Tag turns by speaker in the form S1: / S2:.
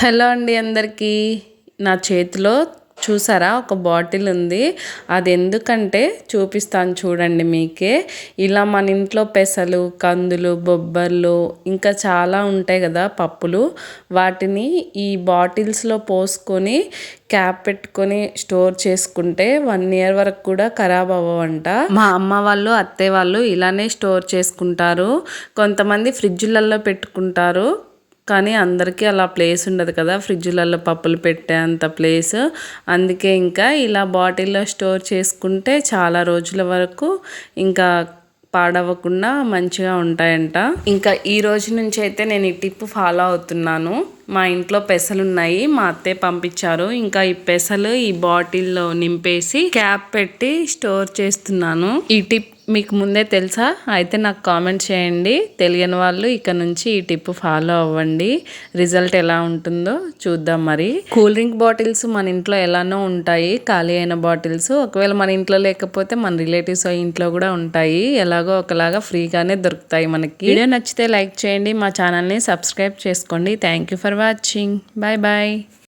S1: Hello అండి అందరికీ. నా చేతిలో చూసారా ఒక బాటిల్ ఉంది. అది ఎందుకంటే చూపిస్తాను చూడండి మీకే. ఇలా మన ఇంట్లో పెసలు, కందులు, బొబ్బర్లు ఇంకా చాలా ఉంటాయి కదా పప్పులు. వాటిని ఈ బాటిల్స్లో పోసుకొని క్యాప్ పెట్టుకొని స్టోర్ చేసుకుంటే 1 ఇయర్ వరకు కూడా ఖరాబ్ అవ్వవంట. మా అమ్మ వాళ్ళు, అత్తయ్య వాళ్ళు ఇలానే స్టోర్ చేసుకుంటారు. కొంతమంది ఫ్రిడ్జ్లలో పెట్టుకుంటారు. కానీ అందరికీ అలా ప్లేస్ ఉండదు కదా ఫ్రిడ్జ్లలో పప్పులు పెట్టే అంత ప్లేస్. అందుకే ఇంకా ఇలా బాటిల్లో స్టోర్ చేసుకుంటే చాలా రోజుల వరకు ఇంకా పాడవకుండా మంచిగా ఉంటాయంట. ఇంకా ఈ రోజు నుంచి అయితే నేను ఈ టిప్ ఫాలో అవుతున్నాను. మా ఇంట్లో పెసలు ఉన్నాయి, మా అత్తయ్య పంపించారు. ఇంకా ఈ పెసలు ఈ బాటిల్లో నింపేసి క్యాప్ పెట్టి స్టోర్ చేస్తున్నాను. ఈ టిప్ మీకు ముందే తెలుసా? అయితే నాకు కామెంట్ చేయండి. తెలియని వాళ్ళు ఇక నుంచి ఈ టిప్ ఫాలో అవ్వండి. రిజల్ట్ ఎలా ఉంటుందో చూద్దాం. మరి కూల్ డ్రింక్ బాటిల్స్ మన ఇంట్లో ఎలానో ఉంటాయి, ఖాళీ అయిన బాటిల్స్. ఒకవేళ మన ఇంట్లో లేకపోతే మన రిలేటివ్స్ ఇంట్లో కూడా ఉంటాయి. ఎలాగో ఒకలాగా ఫ్రీగానే దొరుకుతాయి మనకి. వీడియో నచ్చితే లైక్ చేయండి, మా ఛానల్ని సబ్స్క్రైబ్ చేసుకోండి. Thank you for watching. Bye bye.